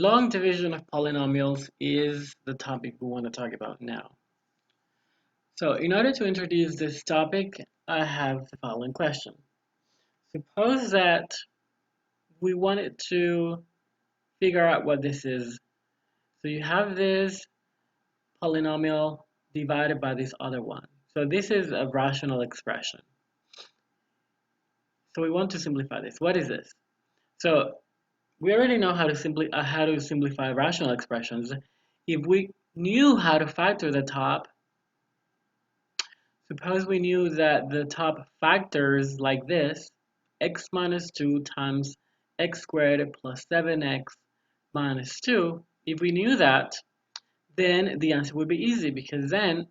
Long division of polynomials is the topic we want to talk about now. So in order to introduce this topic, I have the following question. Suppose that we wanted to figure out what this is. So you have this polynomial divided by this other one. So this is a rational expression. So we want to simplify this. What is this? So we already know how to simplify rational expressions. If we knew how to factor the top, suppose we knew that the top factors like this, x minus 2 times x squared plus 7x minus 2, if we knew that, then the answer would be easy because then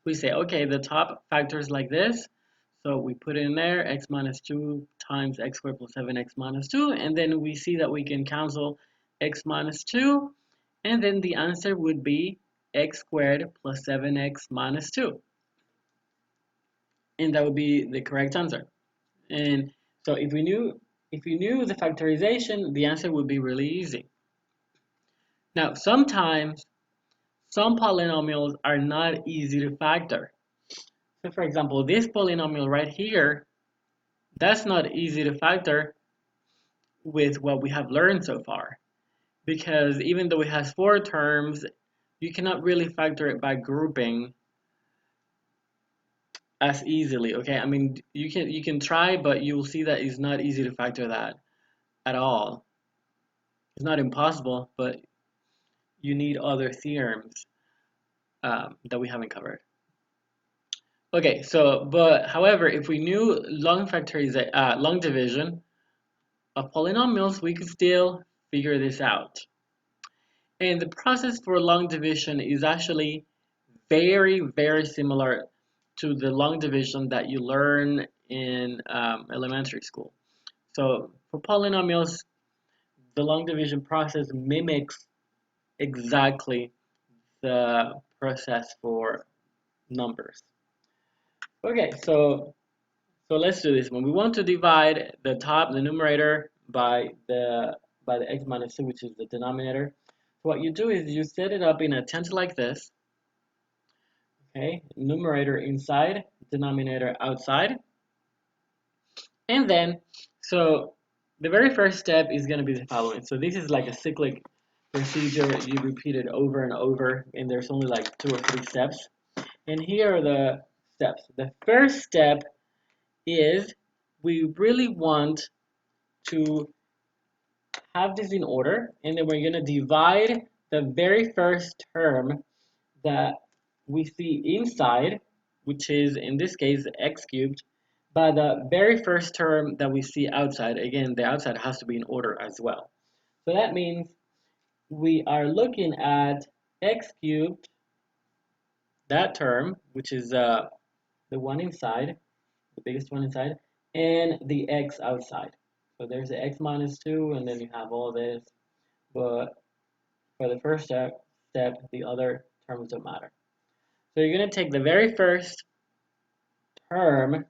we say, okay, the top factors like this, so we put in there x minus 2 times x squared plus 7x minus 2, and then we see that we can cancel x minus 2, and then the answer would be x squared plus 7x minus 2. And that would be the correct answer. And so if we knew the factorization, the answer would be really easy. Now, sometimes some polynomials are not easy to factor. So for example, this polynomial right here, that's not easy to factor with what we have learned so far. Because even though it has 4 terms, you cannot really factor it by grouping as easily, okay? I mean, you can try, but you'll see that it's not easy to factor that at all. It's not impossible, but you need other theorems that we haven't covered. Okay, so but however, if we knew long division of polynomials, we could still figure this out. And the process for long division is actually very, very similar to the long division that you learn in elementary school. So for polynomials, the long division process mimics exactly the process for numbers. Okay, so let's do this one. We want to divide the numerator by the x minus 2, which is the denominator. So what you do is you set it up in a tent like this. Okay, numerator inside, denominator outside. And then, so the very first step is going to be the following. So this is like a cyclic procedure. You repeat it over and over, and there's only like 2 or 3 steps. And here are the steps. The first step is we really want to have this in order, and then we're going to divide the very first term that we see inside, which is in this case x cubed, by the very first term that we see outside. Again, the outside has to be in order as well. So that means we are looking at x cubed, that term, which is the one inside, the biggest one inside, and the x outside. So there's the x minus 2, and then you have all this. But for the first step, the other terms don't matter. So you're going to take the very first term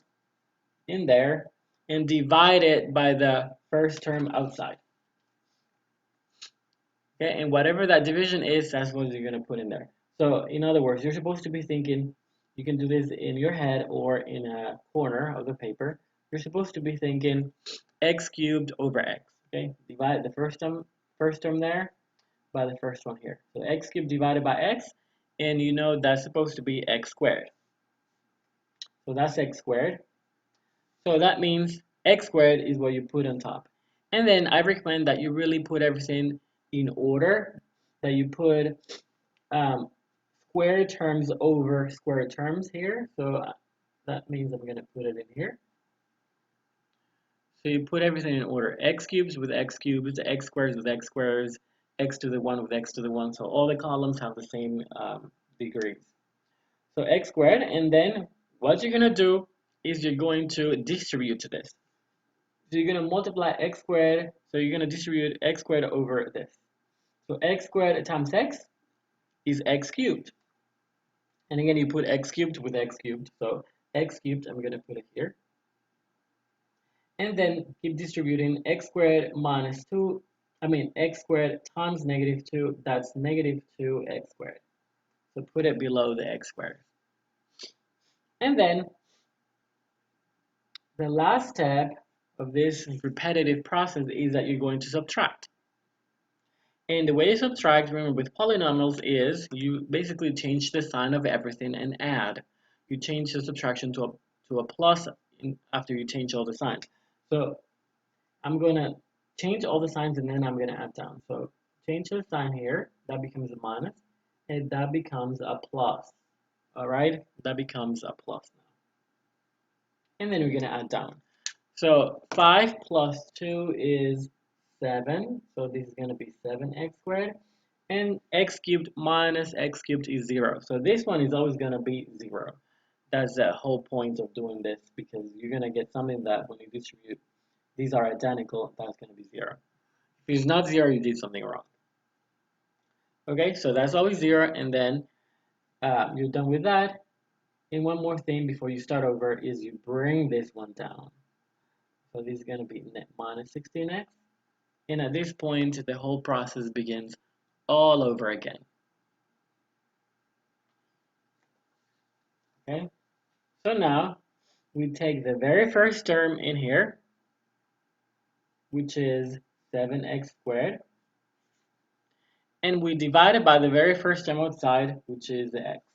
in there and divide it by the first term outside. Okay, and whatever that division is, that's what you're going to put in there. So in other words, you're supposed to be thinking, you can do this in your head or in a corner of the paper. You're supposed to be thinking x cubed over x. Okay, divide the first term there by the first one here. So x cubed divided by x, and you know that's supposed to be x squared. So that's x squared. So that means x squared is what you put on top. And then I recommend that you really put everything in order, that you put square terms over square terms here. So that means I'm going to put it in here. So you put everything in order. X cubes with x cubes, x squares with x squares, x to the 1 with x to the 1. So all the columns have the same degrees. So x squared, and then what you're going to do is you're going to distribute to this. So you're going to multiply x squared, so you're going to distribute x squared over this. So x squared times x is x cubed. And again, you put x cubed with x cubed. So x cubed, I'm going to put it here. And then keep distributing x squared minus 2 I mean, x squared times negative 2, that's negative 2x squared. So put it below the x squared. And then the last step of this repetitive process is that you're going to subtract. And the way you subtract, remember, with polynomials is you basically change the sign of everything and add. You change the subtraction to a plus after you change all the signs. So I'm going to change all the signs and then I'm going to add down. So change the sign here, that becomes a minus, and that becomes a plus. All right, that becomes a plus now. And then we're going to add down. So 5 plus 2 is 7. So this is going to be 7x squared. And x cubed minus x cubed is 0. So this one is always going to be 0. That's the whole point of doing this, because you're going to get something that when you distribute, these are identical, that's going to be 0. If it's not 0, you did something wrong. Okay, so that's always 0, and then you're done with that. And one more thing before you start over is you bring this one down. So this is going to be minus 16x. And at this point, the whole process begins all over again. Okay, so now we take the very first term in here, which is 7x squared, and we divide it by the very first term outside, which is the x.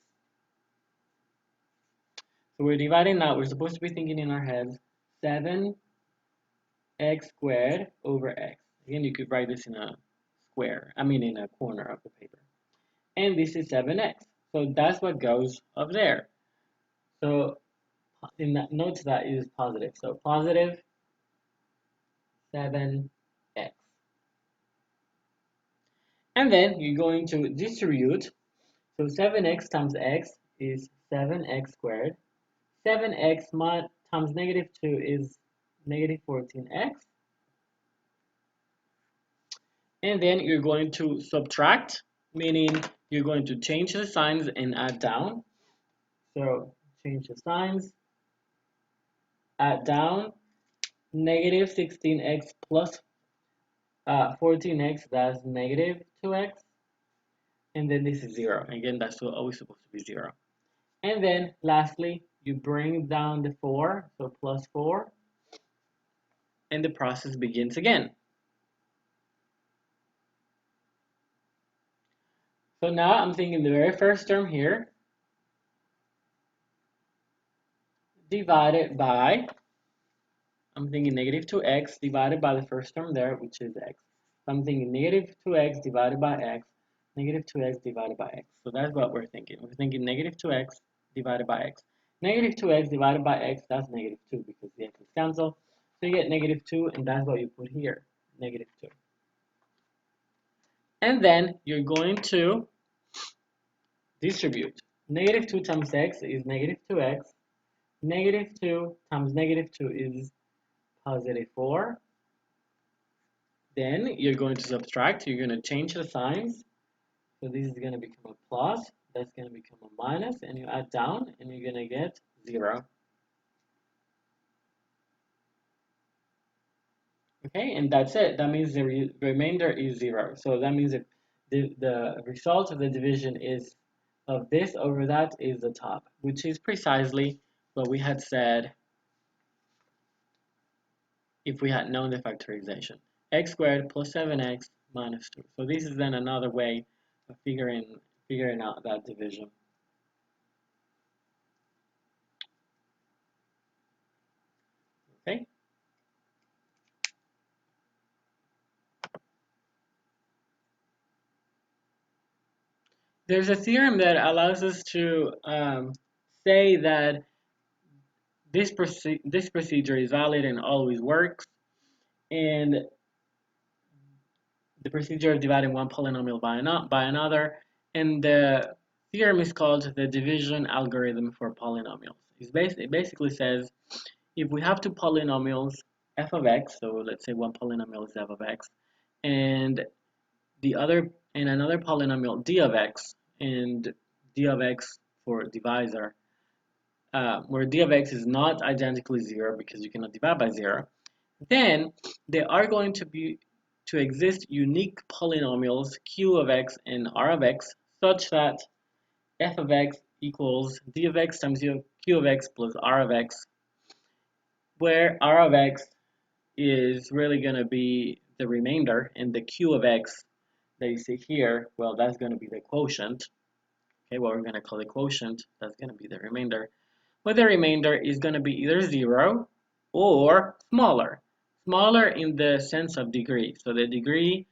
So we're dividing now, we're supposed to be thinking in our heads 7x squared over x. Again, you could write this in a square, in a corner of the paper. And this is 7x. So that's what goes up there. So in that, note that is positive. So positive 7x. And then you're going to distribute. So 7x times x is 7x squared. 7x times negative 2 is negative 14x. And then you're going to subtract, meaning you're going to change the signs and add down. So change the signs, add down, negative 16x plus 14x, that's negative 2x. And then this is 0. Again, that's always supposed to be 0. And then lastly, you bring down the 4, so plus 4, and the process begins again. So now I'm thinking the very first term here divided by, I'm thinking negative 2x divided by the first term there, which is x. So I'm thinking negative 2x divided by x, negative 2x divided by x. So that's what we're thinking. We're thinking negative 2x divided by x. Negative 2x divided by x, that's negative 2 because the x is cancelled. So you get negative 2, and that's what you put here, negative 2. And then you're going to distribute. Negative 2 times x is negative 2x. Negative 2 times negative 2 is positive 4. Then you're going to subtract. You're going to change the signs. So this is going to become a plus. That's going to become a minus. And you add down, and you're going to get 0. Okay, and that's it. That means the remainder is 0. So that means that the result of the division is of this over that is the top, which is precisely what we had said if we had known the factorization. X squared plus 7x minus 2. So this is then another way of figuring out that division. Okay? There's a theorem that allows us to say that this procedure is valid and always works, and the procedure of dividing one polynomial by another, and the theorem is called the division algorithm for polynomials. It basically says if we have two polynomials f of x, so let's say one polynomial is f of x, and another polynomial d of x, and d of x for divisor, where d of x is not identically 0 because you cannot divide by 0, then they are going to be to exist unique polynomials q of x and r of x such that f of x equals d of x times q of x plus r of x, where r of x is really going to be the remainder, and the q of x that you see here, well, that's going to be the quotient. Okay, what we're going to call the quotient, that's going to be the remainder. But the remainder is going to be either 0 or smaller. Smaller in the sense of degree. So the degree,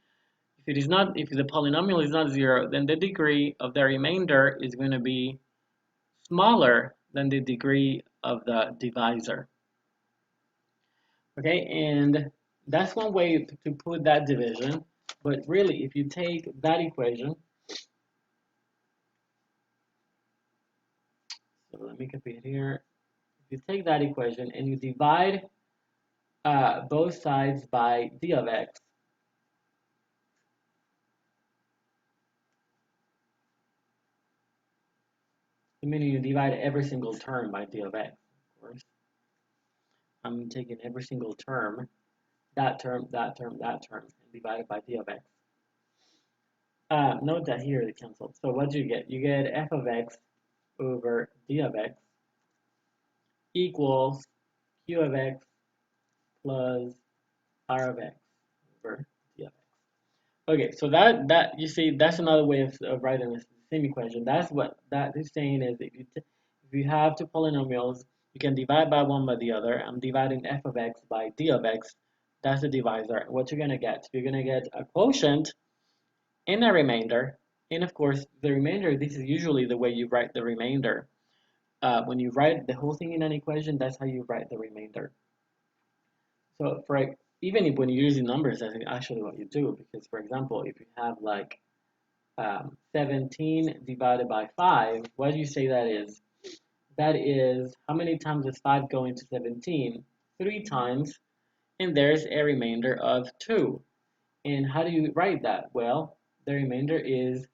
if the polynomial is not 0, then the degree of the remainder is going to be smaller than the degree of the divisor. Okay, and that's one way to put that division. But really, if you take that equation, so let me copy it here. If you take that equation and you divide both sides by d of x, meaning you divide every single term by d of x, of course. I'm taking every single term, that term, that term, that term, and divide it by d of x. Note that here it canceled. So what do you get? You get f of x over d of x equals q of x plus r of x over d of x. Okay, so that you see, that's another way of writing the same equation. That's what that is saying is if you have two polynomials, you can divide by one by the other. I'm dividing f of x by d of x. That's the divisor. What you're gonna get? You're gonna get a quotient and a remainder. And of course, the remainder, this is usually the way you write the remainder. When you write the whole thing in an equation, that's how you write the remainder. So for even if when you're using numbers, that's actually what you do. Because for example, if you have like 17 divided by 5, what do you say that is? That is, how many times does 5 go into 17? 3 times, and there's a remainder of 2. And how do you write that? Well, the remainder is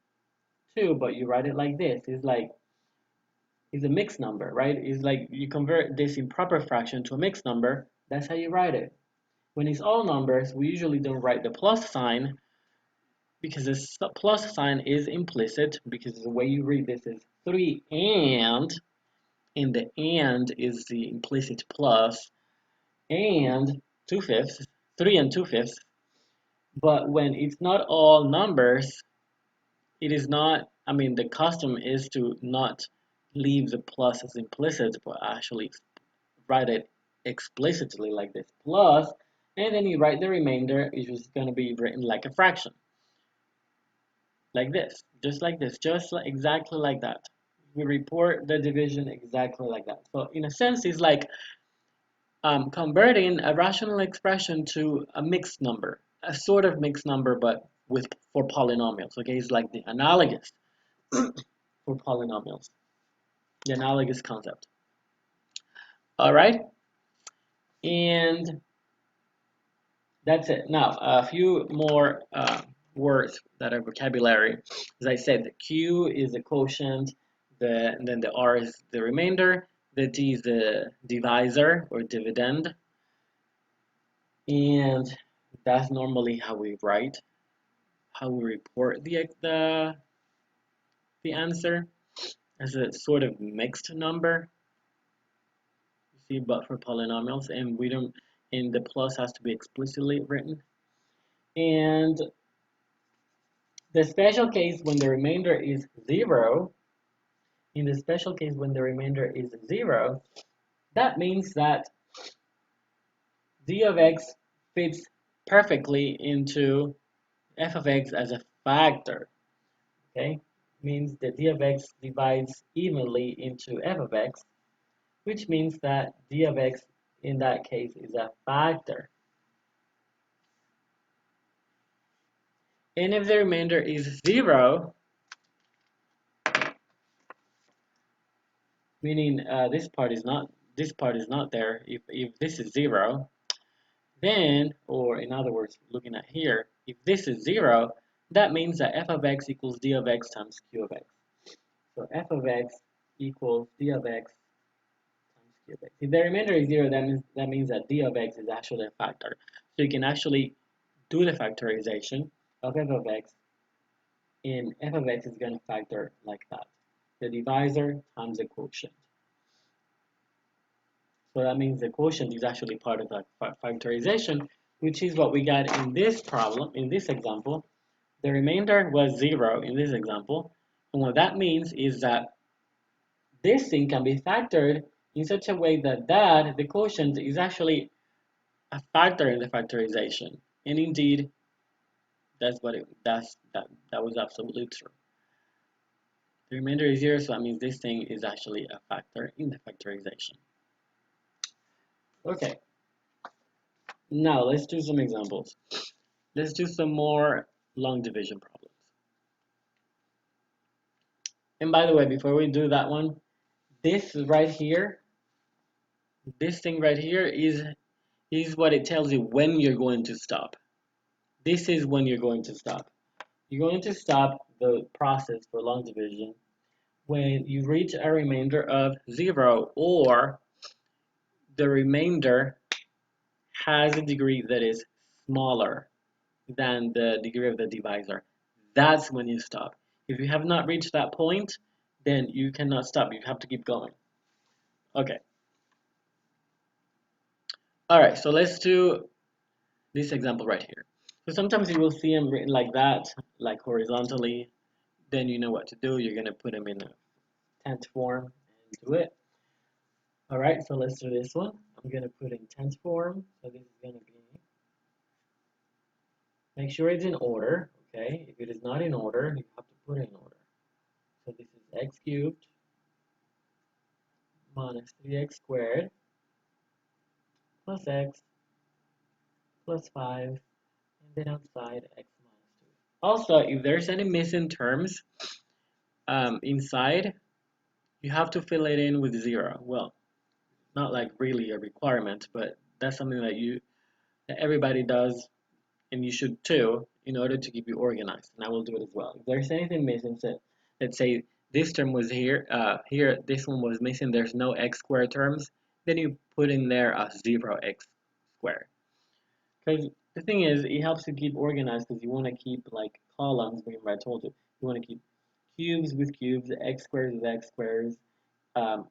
2, but you write it like this. It's a mixed number, right? It's like you convert this improper fraction to a mixed number. That's how you write it. When it's all numbers, we usually don't write the plus sign because this plus sign is implicit, because the way you read this is 3 and the and is the implicit plus, and 2/5, 3 and 2/5. But when it's not all numbers, it is not, I mean, the custom is to not leave the plus as implicit, but actually write it explicitly like this plus, and then you write the remainder, which is going to be written like a fraction. Like this, just like this, just like, exactly like that. We report the division exactly like that. So in a sense, it's like converting a rational expression to a mixed number, a sort of mixed number, but for polynomials. Okay, it's like the analogous for polynomials, the analogous concept. All right, and that's it. Now, a few more words that are vocabulary. As I said, the Q is the quotient, then the R is the remainder, the D is the divisor or dividend, and that's normally how we write, how we report the answer as a sort of mixed number. You see, but for polynomials, and we don't, and the plus has to be explicitly written. And the special case when the remainder is 0, in the special case when the remainder is 0, that means that d of x fits perfectly into f of x as a factor. Okay, means that d of x divides evenly into f of x, which means that d of x in that case is a factor. And if the remainder is 0, meaning this part is not there, if this is 0, then, or in other words, looking at here, if this is 0, that means that f of x equals d of x times q of x. So f of x equals d of x times q of x. If the remainder is 0, that means that d of x is actually a factor. So you can actually do the factorization of f of x, and f of x is going to factor like that. The divisor times the quotient. So that means the quotient is actually part of that factorization, which is what we got in this problem, in this example. The remainder was 0 in this example. And what that means is that this thing can be factored in such a way that the quotient, is actually a factor in the factorization. And indeed, that was absolutely true. The remainder is 0, so that means this thing is actually a factor in the factorization. Okay, now let's do some examples. Let's do some more long division problems. And by the way, before we do that one, this right here, this thing right here is what it tells you when you're going to stop. This is when you're going to stop. You're going to stop the process for long division when you reach a remainder of 0, or the remainder has a degree that is smaller than the degree of the divisor. That's when you stop. If you have not reached that point, then you cannot stop. You have to keep going. Okay. All right, so let's do this example right here. So sometimes you will see them written like that, like horizontally. Then you know what to do. You're going to put them in a tenth form and do it. All right, so let's do this one. I'm going to put in tenth form. So this is going to be, make sure it's in order, okay? If it is not in order, you have to put it in order. So this is x cubed minus 3x squared plus x plus 5, and then outside x minus 2. Also, if there's any missing terms inside, you have to fill it in with 0. Well, not like really a requirement, but that's something that everybody does, and you should too, in order to keep you organized. And I will do it as well. If there's anything missing, so let's say this term was here, this one was missing, there's no x squared terms, then you put in there a 0x squared. Because the thing is, it helps you keep organized, because you want to keep like columns. Remember I told you, you want to keep cubes with cubes, x squares with x squares, um,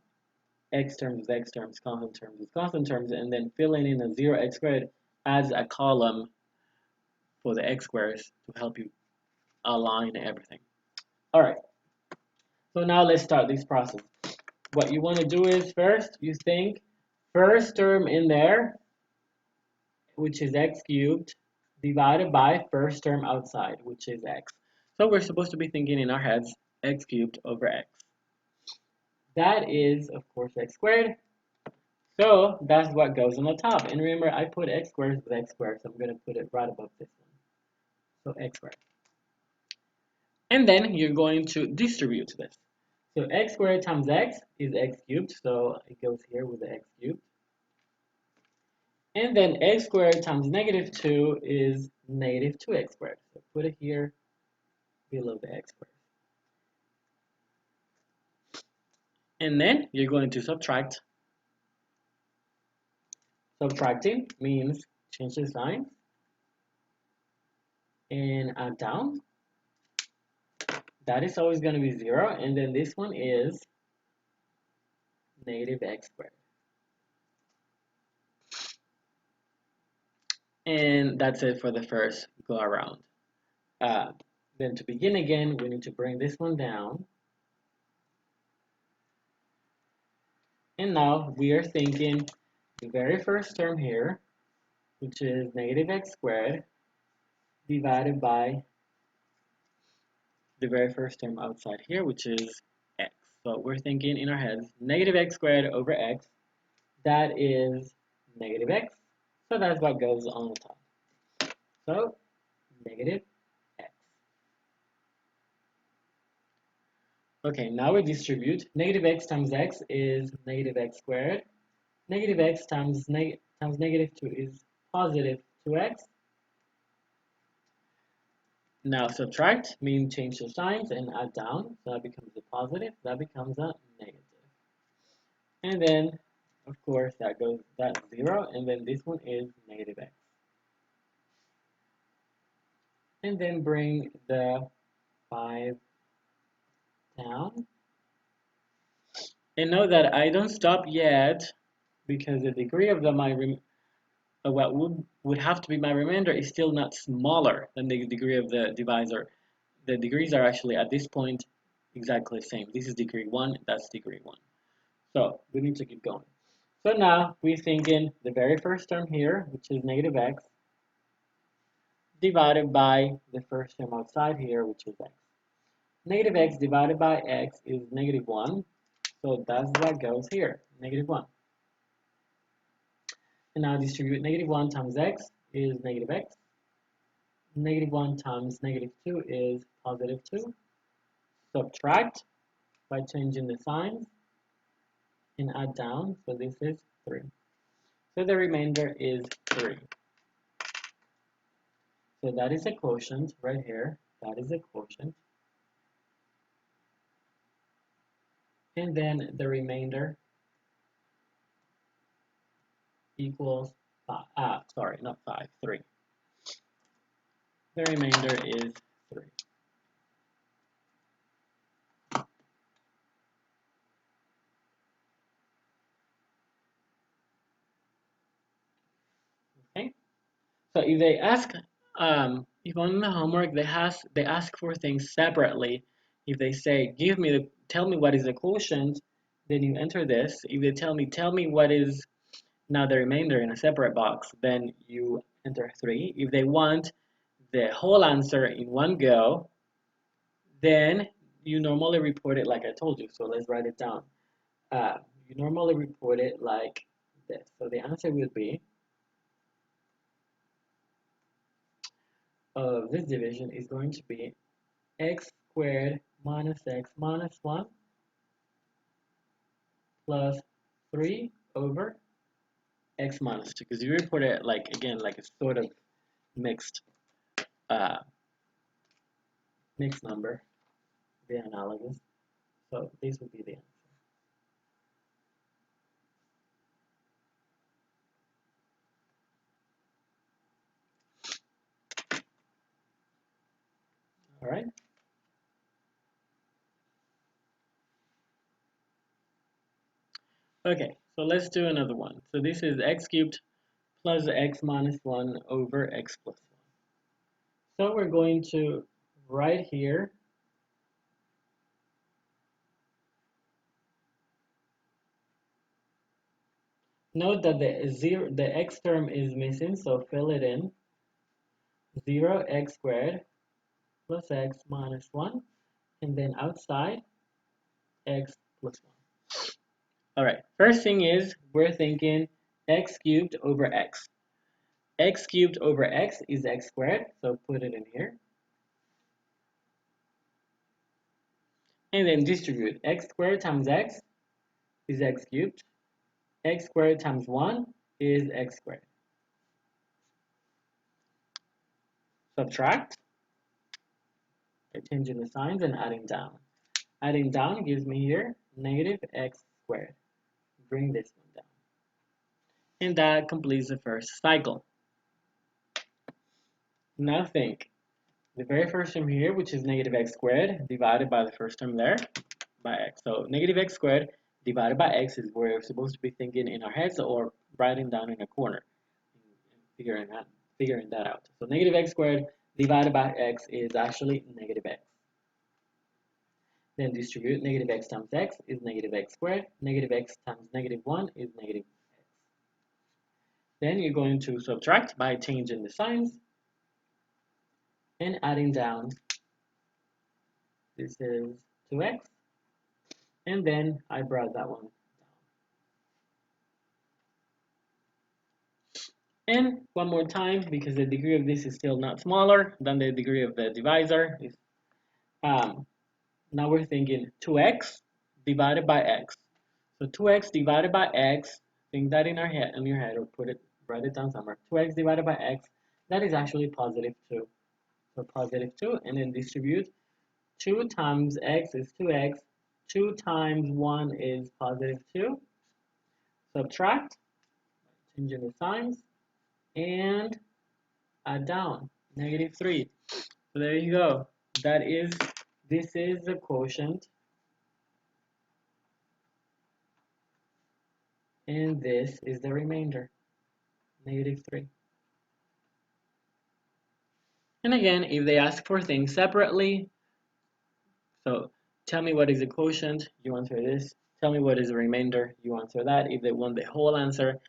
x terms with x terms, constant terms with constant terms, and then filling in a 0x squared as a column for the x squares to help you align everything. All right, so now let's start this process. What you want to do is first, you think first term in there, which is x cubed, divided by first term outside, which is x. So we're supposed to be thinking in our heads x cubed over x. That is, of course, x squared. So that's what goes on the top. And remember, I put x squared with x squared, so I'm going to put it right above this one. So x squared. And then you're going to distribute this. So x squared times x is x cubed, so it goes here with the x cubed. And then x squared times negative 2 is negative 2x squared. So put it here below the x squared. And then you're going to subtract. Subtracting means change the sign and add down. That is always going to be 0. And then this one is negative x squared. And that's it for the first go around. Then to begin again, we need to bring this one down. And now we are thinking the very first term here, which is negative x squared, divided by the very first term outside here, which is x. So we're thinking in our heads, negative x squared over x, that is negative x. So that's what goes on the top. So negative x. Okay, now we distribute. Negative x times x is negative x squared. Negative x times negative 2 is positive 2x. Now subtract means change the signs and add down. So that becomes a positive, that becomes a negative. And then, of course, that's 0, and then this one is negative x. and then bring the 5 down. And note that I don't stop yet because the degree of what would have to be my remainder is still not smaller than the degree of the divisor. The degrees are actually at this point exactly the same. This is degree 1, that's degree 1. So we need to keep going. So now we're thinking the very first term here, which is negative x, divided by the first term outside here, which is x. Negative x divided by x is negative 1. So that's what goes here, negative 1. And now distribute negative 1 times x is negative x. Negative 1 times negative 2 is positive 2. Subtract by changing the signs and add down. So this is 3. So the remainder is 3. So that is a quotient right here. That is a quotient. And then the remainder equals 5. Sorry, not 5, 3. The remainder is 3. Okay. So if they ask, if on the homework they ask for things separately, if they say, tell me what is the quotient, then you enter this. If they tell me what is now the remainder in a separate box, then you enter 3. If they want the whole answer in one go, then you normally report it like I told you. So let's write it down. You normally report it like this. So the answer will be of this division is going to be x squared minus x minus 1 plus 3 over x minus 2. Because you report it like, again, like a sort of mixed uh, mixed number, the analogous. So this would be the answer. All right. Okay, so let's do another one. So this is x cubed plus x minus 1 over x plus 1. So we're going to write here note that the x term is missing, so fill it in. 0x squared plus x minus 1, and then outside x plus 1. All right, first thing is we're thinking x cubed over x. X cubed over x is x squared, so put it in here. And then distribute. X squared times x is x cubed. X squared times 1 is x squared. Subtract by changing the signs and adding down. Adding down gives me here negative x squared. Bring this one down. And that completes the first cycle. Now think. The very first term here, which is negative x squared, divided by the first term there, by x. So negative x squared divided by x is where we're supposed to be thinking in our heads or writing down in a corner, figuring that out. So negative x squared divided by x is actually negative x. Then distribute negative x times x is negative x squared. Negative x times negative 1 is negative x. Then you're going to subtract by changing the signs and adding down. This is 2x. And then I brought that one down. And one more time, because the degree of this is still not smaller than the degree of the divisor. Now we're thinking 2x divided by x. So 2x divided by x, think that in your head, or write it down somewhere. 2x divided by x, that is actually positive 2. So positive 2, and then distribute. 2 times x is 2x. 2 times 1 is positive 2. Subtract, changing the signs, and add down, negative 3. So there you go. This is the quotient, and this is the remainder, -3. And again, if they ask for things separately, so tell me what is the quotient, you answer this. Tell me what is the remainder, you answer that. If they want the whole answer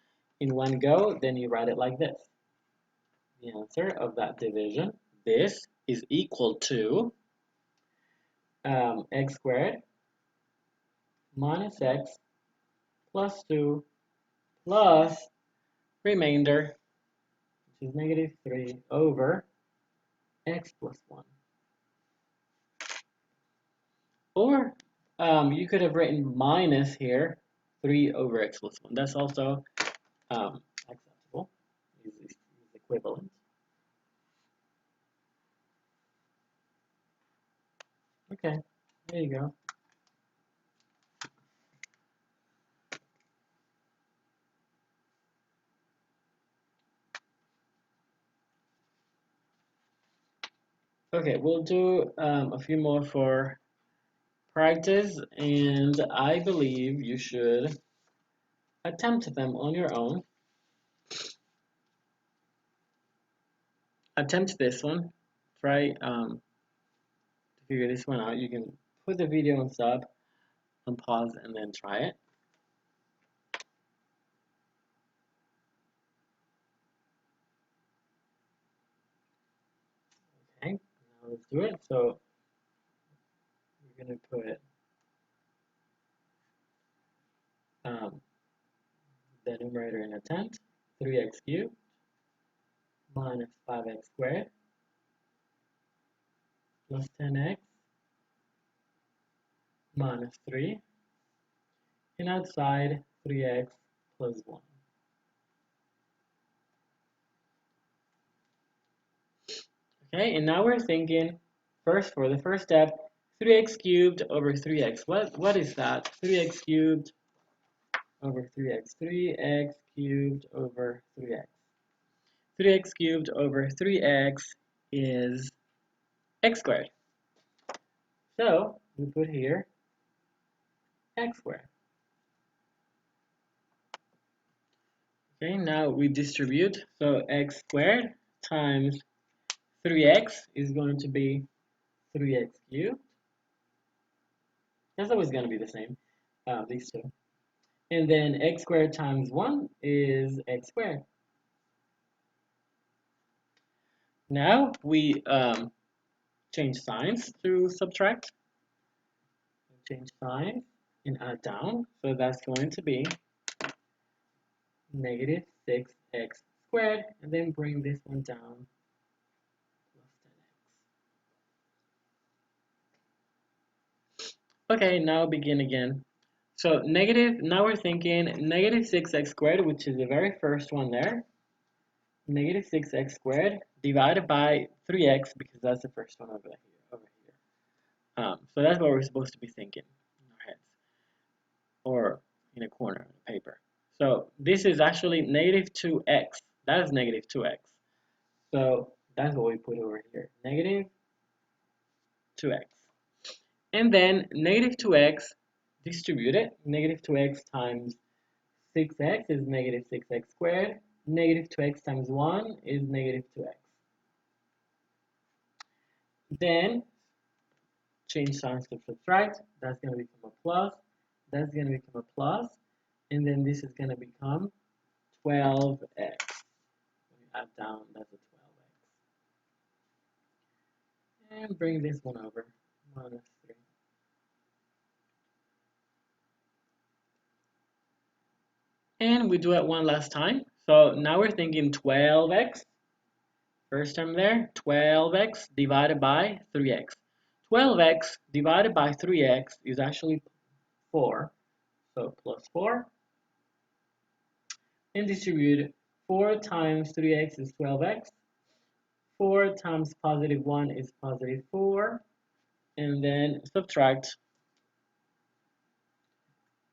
in one go, then you write it like this. The answer of that division, this is equal to x squared minus x plus 2 plus remainder, which is -3 over x plus 1. Or you could have written minus here, 3 over x plus 1. That's also acceptable, is equivalent. Okay, there you go. Okay, we'll do a few more for practice, and I believe you should attempt them on your own. Attempt this one. Try to figure this one out. You can put the video on stop, on pause, and then try it. Okay, now let's do it. So we're going to put the numerator in attempt, 3x cubed minus 5x squared plus 10x minus 3, and outside 3x plus 1. Okay, and now we're thinking, first for the first step, 3x cubed over 3x. What is that? 3x cubed over 3x. 3x cubed over 3x. 3x cubed over 3x is x squared. So we put here x squared. Okay, now we distribute. So x squared times 3x is going to be 3x cubed. That's always going to be the same, these two. And then x squared times 1 is x squared. Now we change signs to subtract. Change sign and add down. So that's going to be -6x squared, and then bring this one down, plus 10x. Okay, now begin again. So now we're thinking -6x squared, which is the very first one there. -6x squared divided by 3x, because that's the first one over here. So that's what we're supposed to be thinking in our heads, or in a corner of the paper. So this is actually -2x. That is -2x. So that's what we put over here, -2x. And then -2x distributed. -2x times 6x is -6x squared. -2x times 1 is -2x. Then change signs to subtract. That's going to become a plus. That's going to become a plus. And then this is going to become 12x. When you add down, that's a 12x. And bring this one over, -3. And we do it one last time. So now we're thinking 12x. First term there, 12x divided by 3x. 12x divided by 3x is actually 4. So plus 4. And distribute 4 times 3x is 12x. 4 times +1 is +4. And then subtract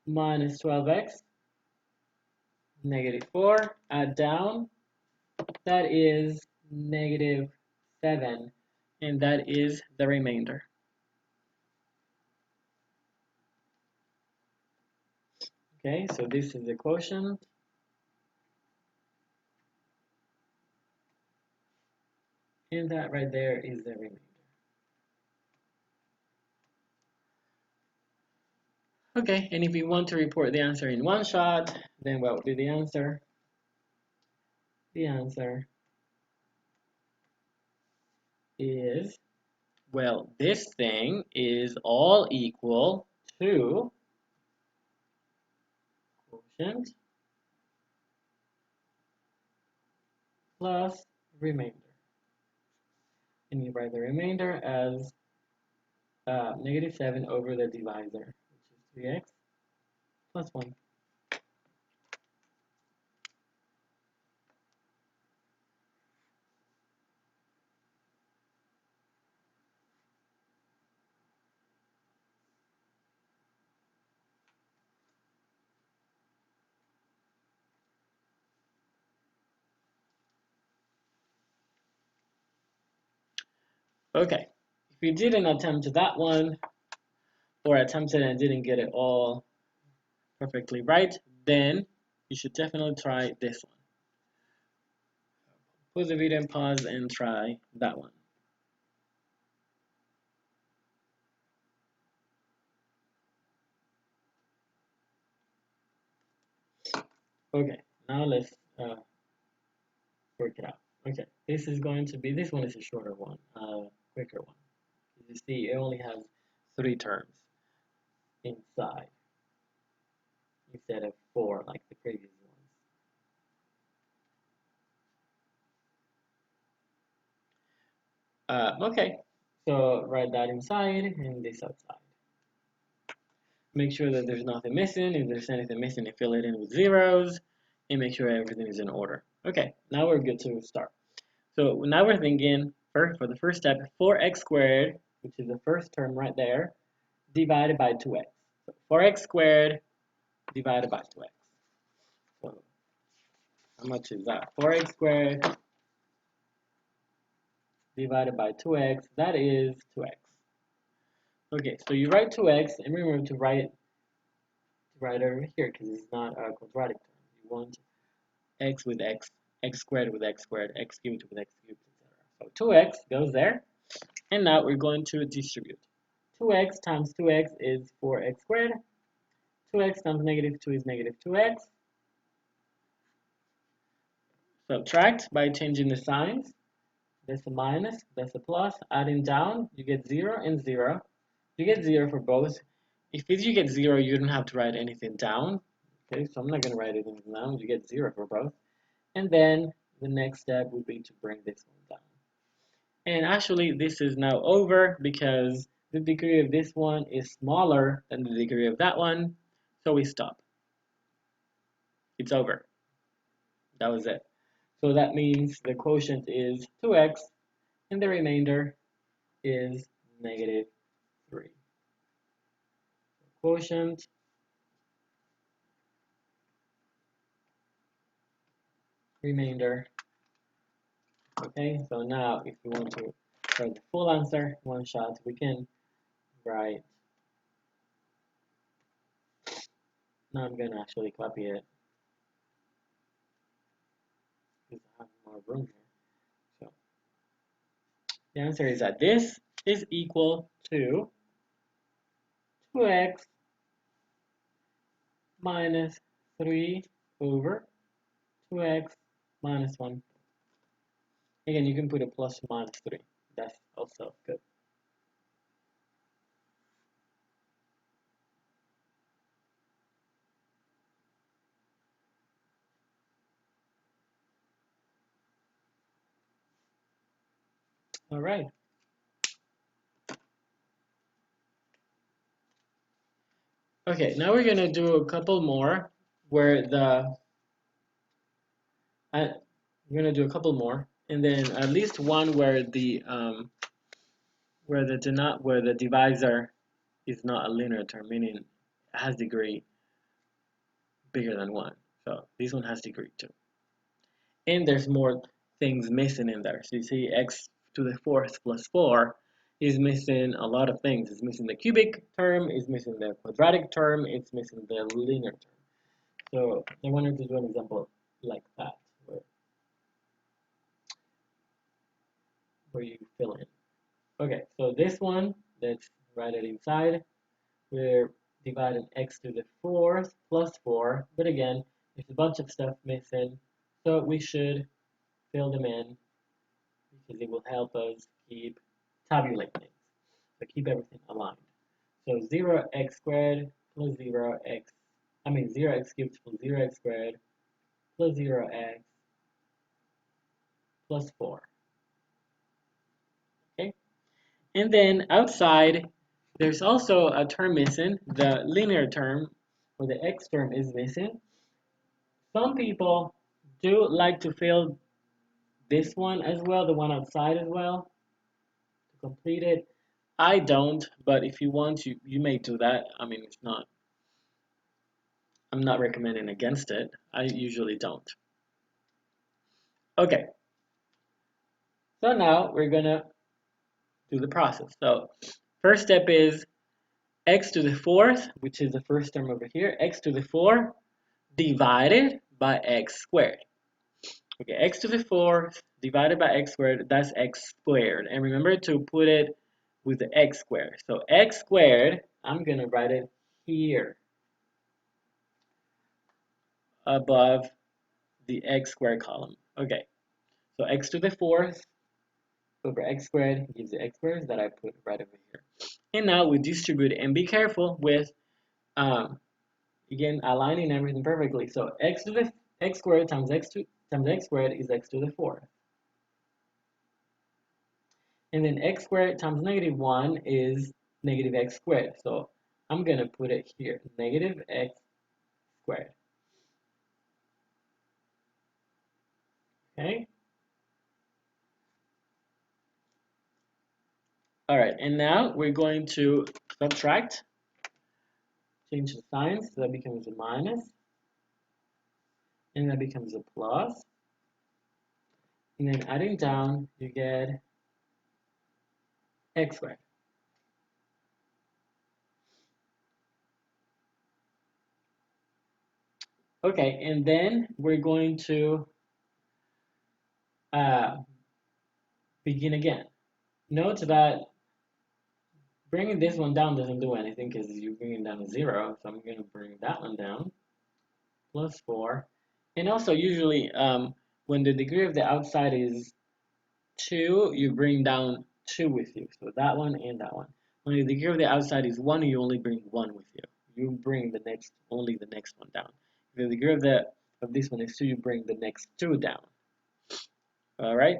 -12x, -4, add down, that is -7. and that is the remainder. Okay, so this is the quotient. And that right there is the remainder. Okay, and if you want to report the answer in one shot, then what would be the answer? The answer is, well, this thing is all equal to quotient plus remainder. And you write the remainder as -7 over the divisor, which is 3x plus 1. Okay, if you didn't attempt that one, or attempted and didn't get it all perfectly right, then you should definitely try this one. Pause the video and pause and try that one. Okay, now let's work it out. Okay, this one is a shorter one, quicker one. You see, it only has 3 terms inside instead of 4 like the previous ones. Okay, so write that inside and this outside. Make sure that there's nothing missing. If there's anything missing, you fill it in with zeros and make sure everything is in order. Okay, now we're good to start. So now we're thinking, for the first step, 4x squared, which is the first term right there, divided by 2x. So 4x squared divided by 2x. So how much is that? 4x squared divided by 2x, that is 2x. Okay, so you write 2x, and remember to write over here because it's not a quadratic term. You want x with x, x squared with x squared, x cubed with x cubed, etc. So 2x goes there, and now we're going to distribute. 2x times 2x is 4x squared. 2x times -2 is -2x. Subtract by changing the signs. That's a minus, that's a plus. Adding down, you get 0 and 0. You get 0 for both. If you get 0, you don't have to write anything down. Okay, so I'm not going to write anything down. You get 0 for both. And then the next step would be to bring this one down. And actually, this is now over because the degree of this one is smaller than the degree of that one. So we stop. It's over. That was it. So that means the quotient is 2x and the remainder is -3. Quotient remainder. Okay, so now if we want to write the full answer one shot, we can write. Now I'm going to actually copy it because I have more room here. So the answer is that this is equal to 2x minus 3 over 2x minus 1. Again, you can put a plus minus 3. That's also good. All right. Okay, now we're going to do a couple more where we're going to do a couple more, and then at least one where the divisor is not a linear term, meaning it has degree bigger than 1. So this one has degree 2. And there's more things missing in there. So you see x to the fourth plus 4 is missing a lot of things. It's missing the cubic term, it's missing the quadratic term, it's missing the linear term. So I wanted to do an example like that, where you fill in. Okay, so this one, let's write it inside. We're dividing x to the fourth plus 4, but again, there's a bunch of stuff missing, so we should fill them in because it will help us keep tabulating. So keep everything aligned. So 0x squared plus 0x cubed plus 0x squared plus 0x plus 4. Okay? And then outside, there's also a term missing. The linear term, or the x term, is missing. Some people do like to fill this one as well, the one outside as well, to complete it. I don't, but if you want, you may do that. I mean, I'm not recommending against it. I usually don't. Okay, so now we're gonna do the process. So first step is x to the fourth, which is the first term over here, x to the 4 divided by x squared. Okay, x to the fourth divided by x squared, that's x squared. And remember to put it with the x squared. So x squared, I'm gonna write it here above the x squared column. Okay, so x to the fourth over x squared gives the x squared that I put right over here. And now we distribute and be careful with again aligning everything perfectly. So x to the x squared times x squared is x to the fourth. And then x squared times -1 is negative x squared. So I'm gonna put it here, negative x squared. Okay. All right, and now we're going to subtract, change the sign, so that becomes a minus, and that becomes a plus. And then adding down, you get x squared. Okay, and then we're going to begin again. Note that bringing this one down doesn't do anything because you're bringing down a 0, so I'm going to bring that one down, plus 4. And also, usually, when the degree of the outside is 2, you bring down 2 with you. So that one and that one. When the degree of the outside is 1, you only bring 1 with you. You bring only the next one down. If the degree of this one is 2, you bring the next 2 down. All right?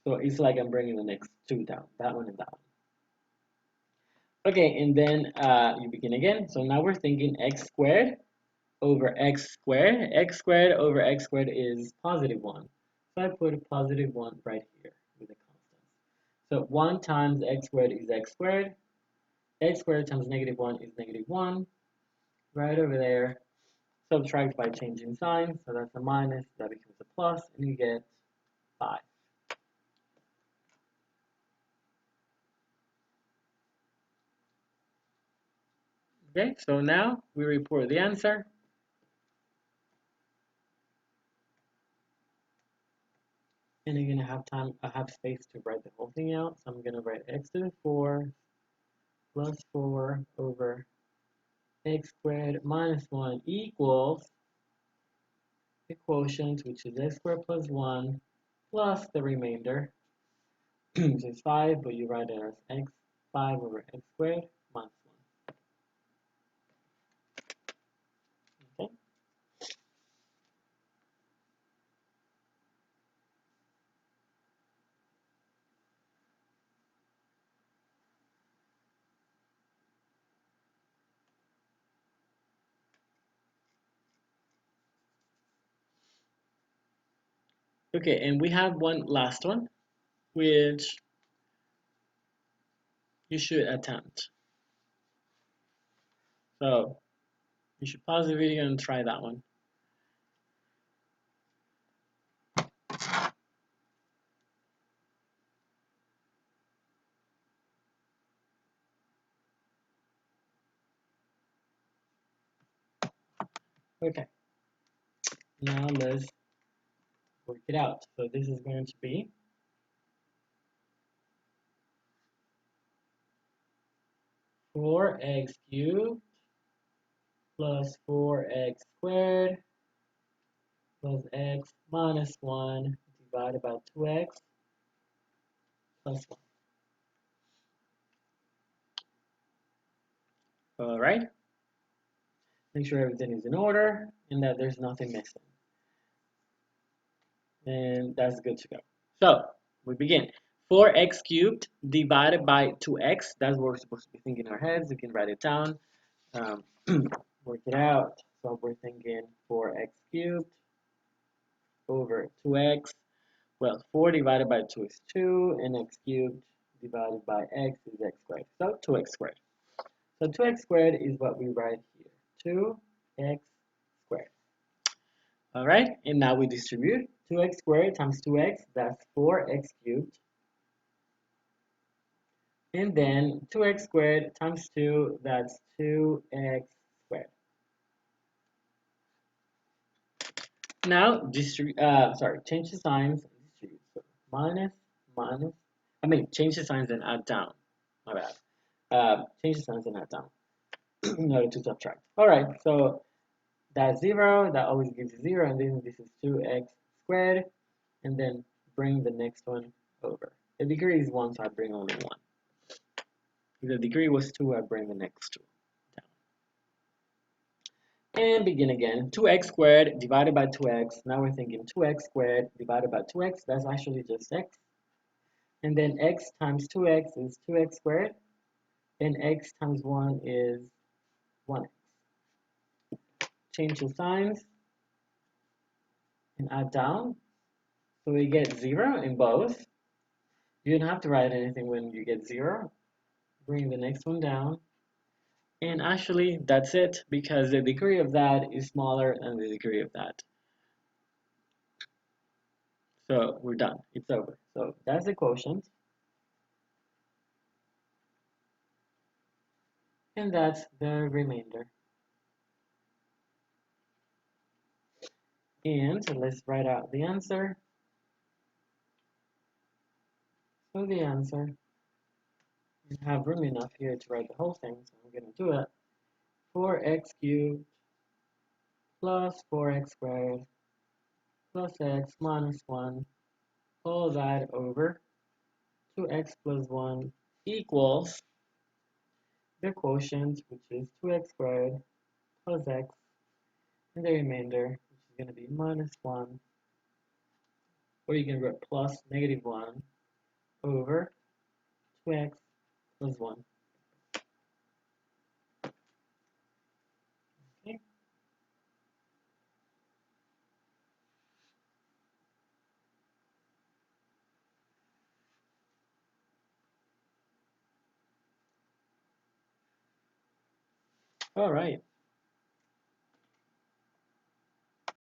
So it's like I'm bringing the next 2 down, that one and that one. Okay, and then you begin again. So now we're thinking x squared over x squared. X squared over x squared is positive 1. So I put a positive 1 right here with a constant. So 1 times x squared is x squared. X squared times -1 is -1. Right over there. Subtract by changing sign. So that's a minus. That becomes a plus. And you get 5. Okay, so now we report the answer. And I'm gonna have time, I have space to write the whole thing out. So I'm gonna write x to the 4 plus 4 over x squared minus 1 equals the quotient, which is x squared plus 1 plus the remainder, which is 5, but you write it as x 5 over x squared minus 1. Okay. Okay, and we have one last one, which you should attempt. So you should pause the video and try that one. Okay, now let's work it out. So this is going to be 4x cubed plus 4x squared plus x minus 1 divided by 2x plus 1. All right, make sure everything is in order and that there's nothing missing. And that's good to go. So we begin. 4x cubed divided by 2x. That's what we're supposed to be thinking in our heads. We can write it down, um, work it out. So we're thinking 4x cubed over 2x. Well, 4 divided by 2 is 2, and x cubed divided by x is x squared. So 2x squared. So 2x squared is what we write here. 2x squared. All right, and now we distribute 2x squared times 2x, that's 4x cubed. And then 2x squared times 2, that's 2x squared. Now, change the signs. Distribute. So minus, minus. Change the signs and add down. My bad. Change the signs and add down in order to subtract. All right, so that's 0. That always gives you 0. And then this is 2x squared. And then bring the next one over. The degree is 1, so I bring only 1. If the degree was 2, I bring the next 2 down. And begin again. 2x squared divided by 2x. Now we're thinking 2x squared divided by 2x. That's actually just x. And then x times 2x is 2x squared. And x times 1 is 1x. Change the signs and add down. So we get 0 in both. You don't have to write anything when you get 0. Bring the next one down. And actually, that's it, because the degree of that is smaller than the degree of that. So we're done. It's over. So that's the quotient. And that's the remainder. And let's write out the answer. So the answer, we have room enough here to write the whole thing, so I'm going to do it. 4x cubed plus 4x squared plus x minus 1, all that over 2x plus 1 equals the quotient, which is 2x squared plus x, and the remainder, which is going to be minus 1, or you can write plus negative 1 over 2x plus 1. Okay. All right.